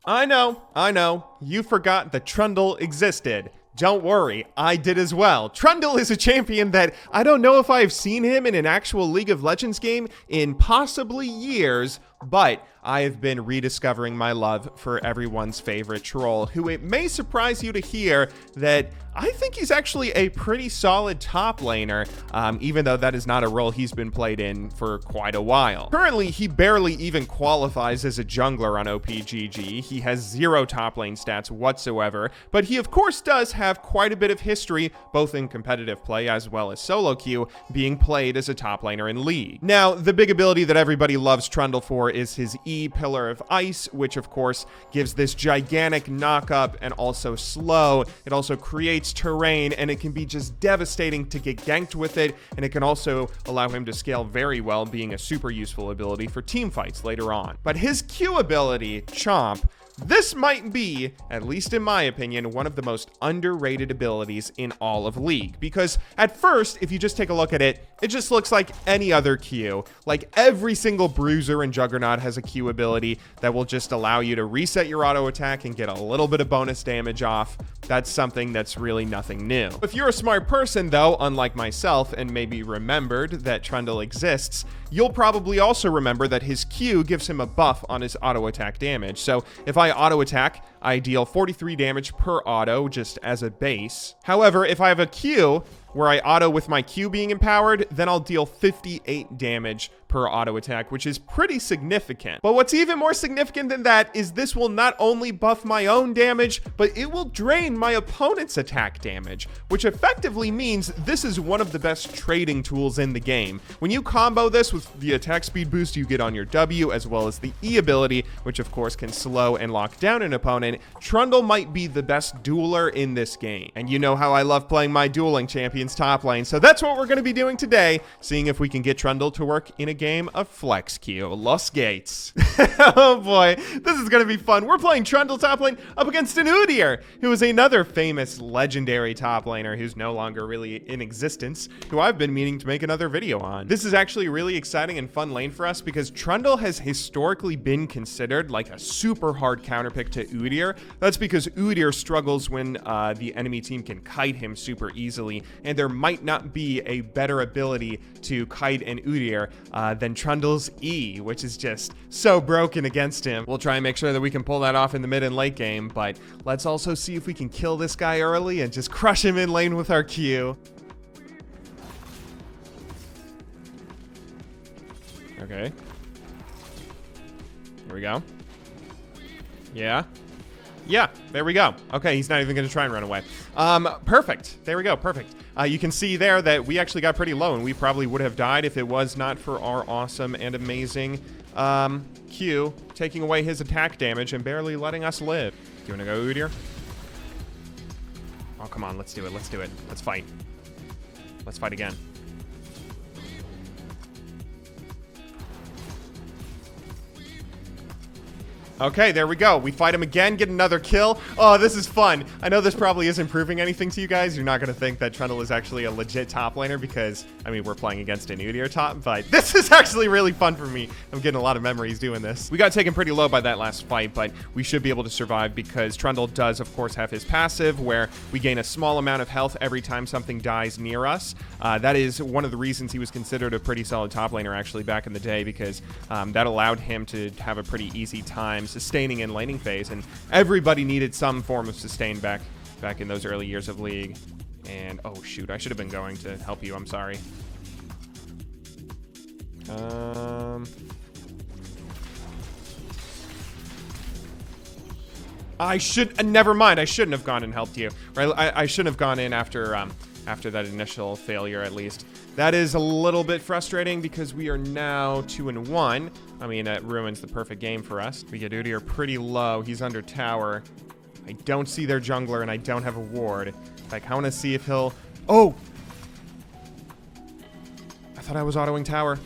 I know. You forgot that Trundle existed. Don't worry, I did as well. Trundle is a champion that I don't know if I've seen him in an actual League of Legends game in possibly years, but I have been rediscovering my love for everyone's favorite troll, who it may surprise you to hear that I think he's actually a pretty solid top laner, even though that is not a role he's been played in for quite a while. Currently, he barely even qualifies as a jungler on OPGG. He has 0 top lane stats whatsoever, but he of course does have quite a bit of history, both in competitive play as well as solo queue, being played as a top laner in League. Now, the big ability that everybody loves Trundle for is his E, Pillar of Ice, which of course gives this gigantic knock-up and also slow. It also creates terrain, and it can be just devastating to get ganked with it, and it can also allow him to scale very well, being a super useful ability for team fights later on. But his Q ability, Chomp, this might be, at least in my opinion, one of the most underrated abilities in all of League. Because at first, if you just take a look at it, it just looks like any other Q. Like every single Bruiser and Juggernaut has a Q ability that will just allow you to reset your auto attack and get a little bit of bonus damage off. That's something that's really nothing new. If you're a smart person, though, unlike myself, and maybe remembered that Trundle exists, you'll probably also remember that his Q gives him a buff on his auto attack damage. So if I auto attack, I deal 43 damage per auto just as a base. However, if I have a Q where I auto with my Q being empowered, then I'll deal 58 damage per auto attack, which is pretty significant. But what's even more significant than that is this will not only buff my own damage, but it will drain my opponent's attack damage, which effectively means this is one of the best trading tools in the game. When you combo this with the attack speed boost you get on your W, as well as the E ability, which of course can slow and lock down an opponent, Trundle might be the best dueler in this game. And you know how I love playing my dueling champions top lane, so that's what we're going to be doing today, seeing if we can get Trundle to work in a game of Flex Q. Los Gates. Oh boy, this is going to be fun. We're playing Trundle top lane up against an Udyr, who is another famous legendary top laner who's no longer really in existence, who I've been meaning to make another video on. This is actually a really exciting and fun lane for us because Trundle has historically been considered like a super hard counterpick to Udyr. That's because Udyr struggles when the enemy team can kite him super easily, and there might not be a better ability to kite an Udyr than Trundle's E, which is just so broken against him. We'll try and make sure that we can pull that off in the mid and late game, but let's also see if we can kill this guy early and just crush him in lane with our Q. Okay. Here we go. Yeah. Yeah, there we go. Okay, he's not even going to try and run away. Perfect. There we go. Perfect. You can see there that we actually got pretty low, and we probably would have died if it was not for our awesome and amazing Q taking away his attack damage and barely letting us live. Do you want to go, Udyr? Oh, come on. Let's do it. Let's do it. Let's fight. Let's fight again. Okay, there we go. We fight him again, get another kill. Oh, this is fun. I know this probably isn't proving anything to you guys. You're not going to think that Trundle is actually a legit top laner because, I mean, we're playing against an Udyr top, but this is actually really fun for me. I'm getting a lot of memories doing this. We got taken pretty low by that last fight, but we should be able to survive because Trundle does, of course, have his passive where we gain a small amount of health every time something dies near us. That is one of the reasons he was considered a pretty solid top laner actually back in the day because that allowed him to have a pretty easy time sustaining in laning phase, and everybody needed some form of sustain back in those early years of League. And oh shoot, I should have been going to help you. I'm sorry. I should never mind. I shouldn't have gone and helped you. Right? I shouldn't have gone in after that initial failure, at least. That is a little bit frustrating because we are now 2-1. I mean, that ruins the perfect game for us. We get Udyr pretty low. He's under tower. I don't see their jungler, and I don't have a ward. Like, I want to see if he'll... Oh! I thought I was autoing tower.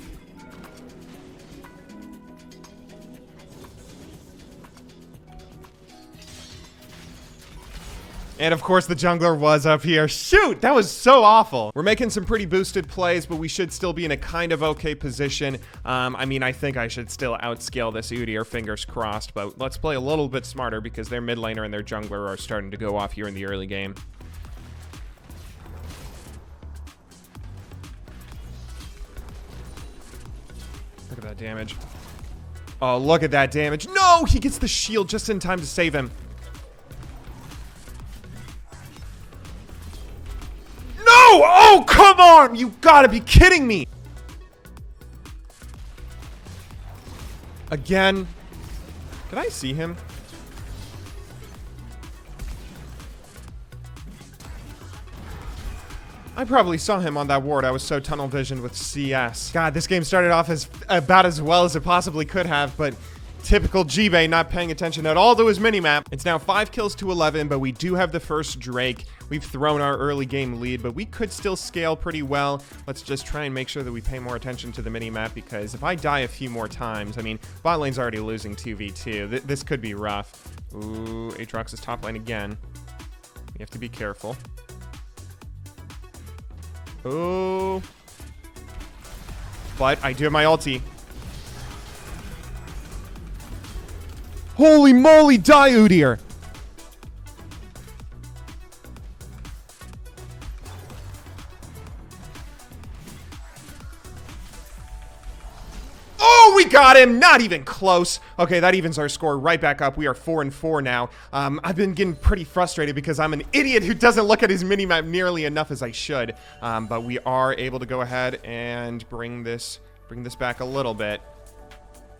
And of course the jungler was up here. Shoot, that was so awful. We're making some pretty boosted plays, but we should still be in a kind of okay position. I mean, I think I should still outscale this Udyr, fingers crossed, but let's play a little bit smarter because their mid laner and their jungler are starting to go off here in the early game. Look at that damage. Oh, look at that damage. No, he gets the shield just in time to save him. Oh, come on! You gotta be kidding me! Again. Can I see him? I probably saw him on that ward. I was so tunnel visioned with CS. God, this game started off as about as well as it possibly could have, but typical G-Bay not paying attention at all to his minimap. It's now 5 kills to 11, but we do have the first Drake. We've thrown our early game lead, but we could still scale pretty well. Let's just try and make sure that we pay more attention to the minimap, because if I die a few more times, I mean, bot lane's already losing 2v2. This could be rough. Ooh, Aatrox is top lane again. We have to be careful. Ooh. But I do have my ulti. Holy moly, die, Udyr! Oh, we got him! Not even close. Okay, that evens our score right back up. We are 4-4 now. I've been getting pretty frustrated because I'm an idiot who doesn't look at his minimap nearly enough as I should. But we are able to go ahead and bring this back a little bit.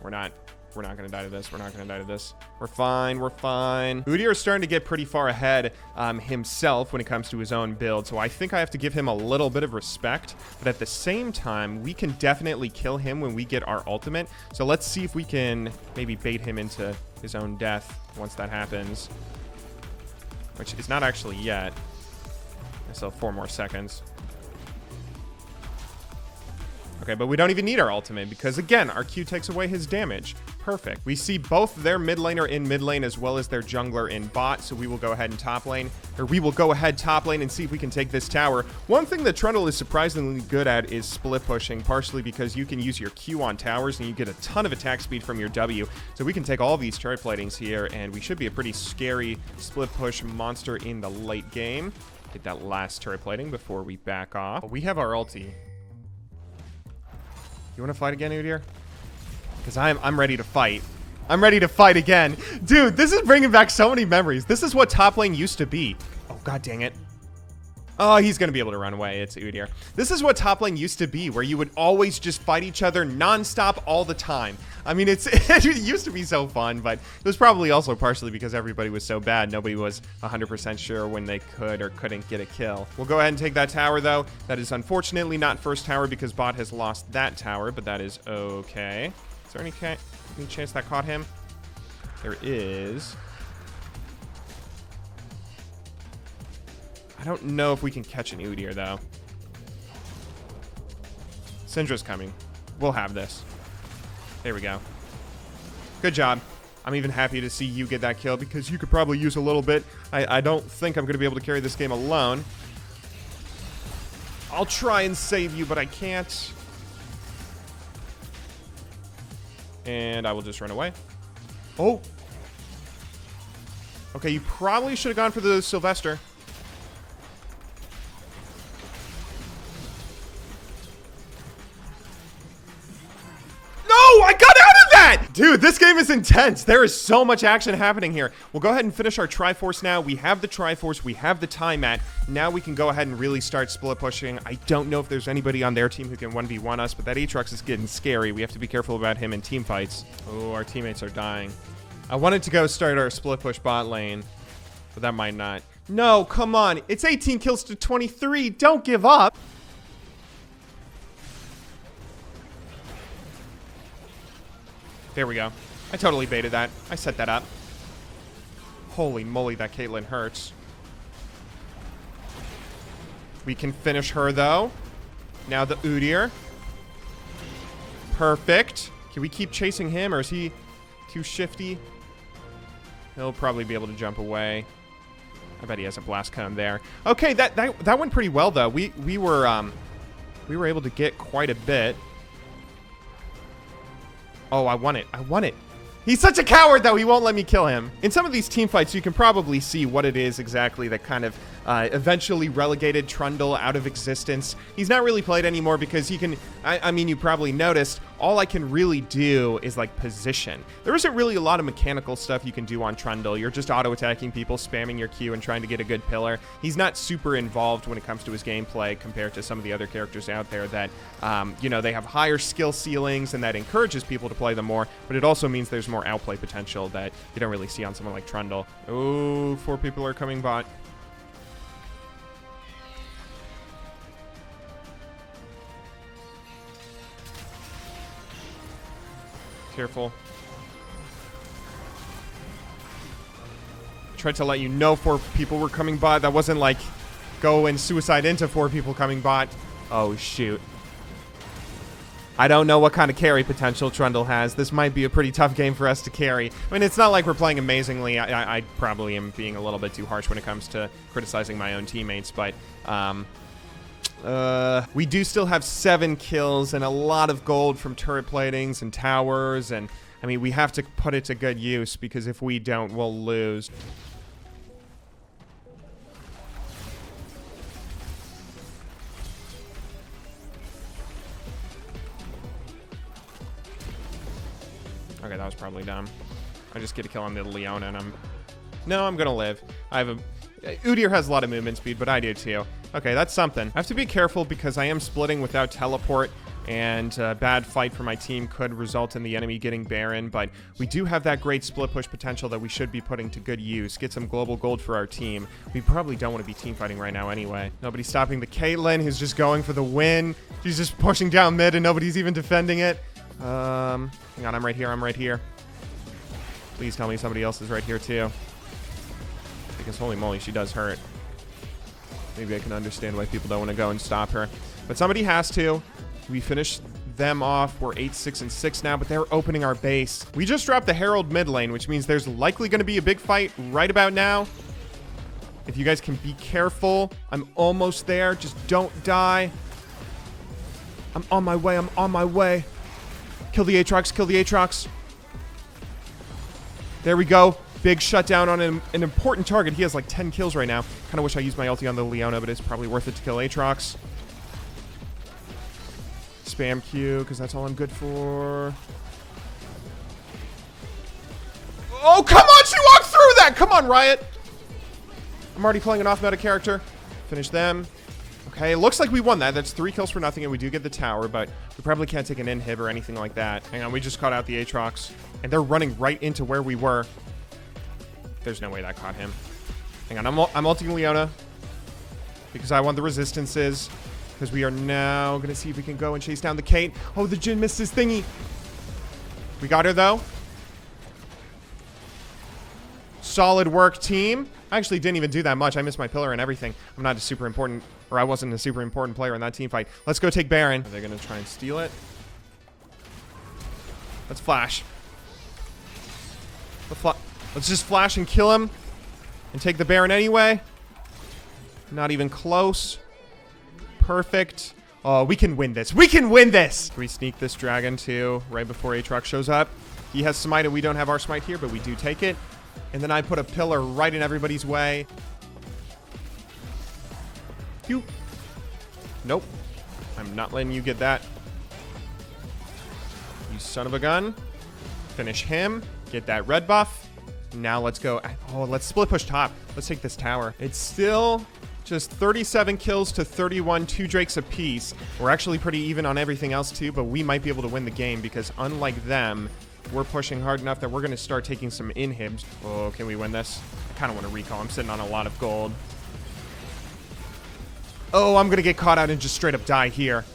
We're not gonna die to this. We're not gonna die to this. We're fine. We're fine. Udyr is starting to get pretty far ahead himself when it comes to his own build, so I think I have to give him a little bit of respect. But at the same time, we can definitely kill him when we get our ultimate. So let's see if we can maybe bait him into his own death once that happens, which is not actually yet. I still have 4 more seconds. Okay, but we don't even need our ultimate because, again, our Q takes away his damage. Perfect. We see both their mid laner in mid lane as well as their jungler in bot, so we will go ahead and top lane. Or we will go ahead top lane and see if we can take this tower. One thing that Trundle is surprisingly good at is split pushing, partially because you can use your Q on towers and you get a ton of attack speed from your W. So we can take all these turret platings here, and we should be a pretty scary split push monster in the late game. Get that last turret plating before we back off. We have our ulti. You want to fight again, Udyr? Because I'm ready to fight. I'm ready to fight again. Dude, this is bringing back so many memories. This is what top lane used to be. Oh, god dang it. Oh, he's going to be able to run away. It's Udyr. This is what top lane used to be, where you would always just fight each other nonstop all the time. I mean, it used to be so fun, but it was probably also partially because everybody was so bad. Nobody was 100% sure when they could or couldn't get a kill. We'll go ahead and take that tower, though. That is unfortunately not first tower because bot has lost that tower, but that is okay. Is there any chance that caught him? There is. I don't know if we can catch an Udyr, though. Syndra's coming. We'll have this. There we go. Good job. I'm even happy to see you get that kill because you could probably use a little bit. I don't think I'm going to be able to carry this game alone. I'll try and save you, but I can't. And I will just run away. Oh. Okay, you probably should have gone for the Sylvester. I got out of that! Dude, this game is intense. There is so much action happening here. We'll go ahead and finish our Triforce now. We have the Triforce. We have the time mat. Now we can go ahead and really start split pushing. I don't know if there's anybody on their team who can 1v1 us, but that Aatrox is getting scary. We have to be careful about him in team fights. Oh, our teammates are dying. I wanted to go start our split push bot lane, but that might not. No, come on. It's 18 kills to 23. Don't give up. There we go. I totally baited that. I set that up. Holy moly, that Caitlyn hurts. We can finish her, though. Now the Udyr. Perfect. Can we keep chasing him, or is he too shifty? He'll probably be able to jump away. I bet he has a blast cone there. Okay, that went pretty well though. We were able to get quite a bit. Oh, I won it. I won it. He's such a coward, though. He won't let me kill him. In some of these team fights, you can probably see what it is exactly that kind of eventually relegated Trundle out of existence. He's not really played anymore because he can... I mean, you probably noticed, all I can really do is, like, position. There isn't really a lot of mechanical stuff you can do on Trundle. You're just auto-attacking people, spamming your Q, and trying to get a good pillar. He's not super involved when it comes to his gameplay compared to some of the other characters out there that, you know, they have higher skill ceilings, and that encourages people to play them more, but it also means there's more outplay potential that you don't really see on someone like Trundle. Oh, 4 people are coming bot. Careful. Tried to let you know 4 people were coming bot. That wasn't like go and suicide into 4 people coming bot. Oh, shoot. I don't know what kind of carry potential Trundle has. This might be a pretty tough game for us to carry. I mean, it's not like we're playing amazingly. I probably am being a little bit too harsh when it comes to criticizing my own teammates, but we do still have 7 kills and a lot of gold from turret platings and towers, and I mean, we have to put it to good use because if we don't, we'll lose. Okay, that was probably dumb. I just get a kill on the Leona and I'm gonna live. Udyr has a lot of movement speed, but I do too. Okay, that's something. I have to be careful because I am splitting without teleport, and a bad fight for my team could result in the enemy getting Baron, but we do have that great split push potential that we should be putting to good use. Get some global gold for our team. We probably don't want to be team fighting right now anyway. Nobody's stopping the Caitlyn, who's just going for the win. She's just pushing down mid and nobody's even defending it. Hang on, I'm right here, I'm right here. Please tell me somebody else is right here too. Because holy moly, she does hurt. Maybe I can understand why people don't want to go and stop her. But somebody has to. We finished them off. We're 8-6 and 6 now, but they're opening our base. We just dropped the Herald mid lane, which means there's likely going to be a big fight right about now. If you guys can be careful. I'm almost there. Just don't die. I'm on my way. I'm on my way. Kill the Aatrox. Kill the Aatrox. There we go. Big shutdown on an important target. He has like 10 kills right now. Kind of wish I used my ulti on the Leona, but it's probably worth it to kill Aatrox. Spam Q, because that's all I'm good for. Oh, come on! She walked through that! Come on, Riot! I'm already playing an off-meta character. Finish them. Okay, looks like we won that. That's 3 kills for nothing, and we do get the tower, but we probably can't take an inhib or anything like that. Hang on, we just caught out the Aatrox, and they're running right into where we were. There's no way that caught him. Hang on, I'm ulting Leona because I want the resistances, because we are now going to see if we can go and chase down the Kate. Oh, the Jhin missed his thingy. We got her, though. Solid work, team. I actually didn't even do that much. I missed my pillar and everything. I'm not a super important, or I wasn't a super important player in that team fight. Let's go take Baron. Are they going to try and steal it? Let's flash. Let's just flash and kill him and take the Baron anyway. Not even close. Perfect. Oh, we can win this. We can win this! Can we sneak this dragon too right before Aatrox shows up? He has smite and we don't have our smite here, but we do take it. And then I put a pillar right in everybody's way. You. Nope. I'm not letting you get that. You son of a gun. Finish him. Get that red buff. Now let's go. Oh, let's split push top. Let's take this tower. It's still just 37 kills to 31, 2 Drakes apiece. We're actually pretty even on everything else too, but we might be able to win the game because unlike them, we're pushing hard enough that we're going to start taking some inhibs. Oh, can we win this? I kind of want to recall. I'm sitting on a lot of gold. Oh, I'm going to get caught out and just straight up die here.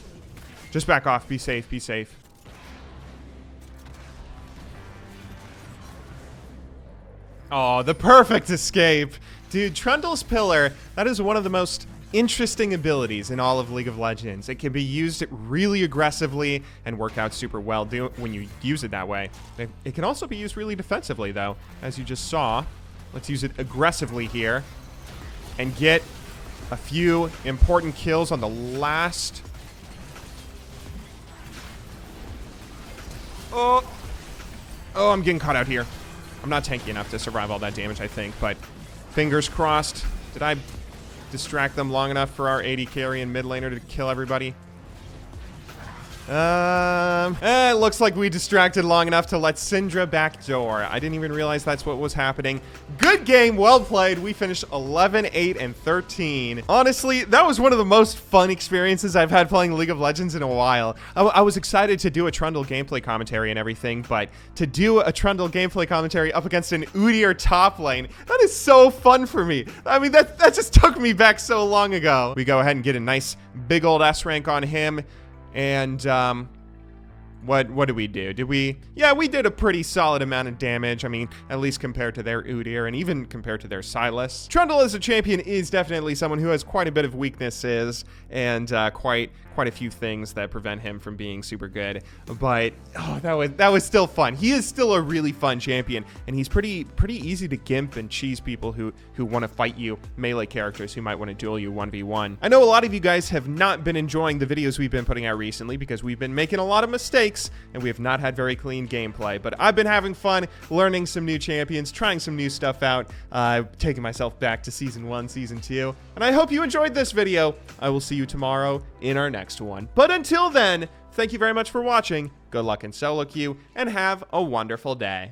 Just back off. Be safe. Be safe. Oh, the perfect escape. Dude, Trundle's Pillar, that is one of the most interesting abilities in all of League of Legends. It can be used really aggressively and work out super well when you use it that way. It can also be used really defensively, though, as you just saw. Let's use it aggressively here. and get a few important kills on the last... Oh, I'm getting caught out here. I'm not tanky enough to survive all that damage, I think, but fingers crossed. Did I distract them long enough for our AD carry and mid laner to kill everybody? It looks like we distracted long enough to let Syndra backdoor. I didn't even realize that's what was happening. Good game, well played. We finished 11, 8, and 13. Honestly, that was one of the most fun experiences I've had playing League of Legends in a while. I was excited to do a Trundle gameplay commentary and everything, but to do a Trundle gameplay commentary up against an Udyr top lane, that is so fun for me. I mean, that just took me back so long ago. We go ahead and get a nice big old S rank on him. And, what did we do? Yeah, we did a pretty solid amount of damage. I mean, at least compared to their Udyr and even compared to their Sylas. Trundle as a champion is definitely someone who has quite a bit of weaknesses and, quite a few things that prevent him from being super good. But, oh, that was still fun. He is still a really fun champion, and he's pretty easy to gimp and cheese people who want to fight you, melee characters who might want to duel you 1v1. I know a lot of you guys have not been enjoying the videos we've been putting out recently because we've been making a lot of mistakes and we have not had very clean gameplay, but I've been having fun learning some new champions, trying some new stuff out, taking myself back to Season 1, Season 2, and I hope you enjoyed this video. I will see you tomorrow in our next one. But until then, thank you very much for watching, good luck in solo queue, and have a wonderful day.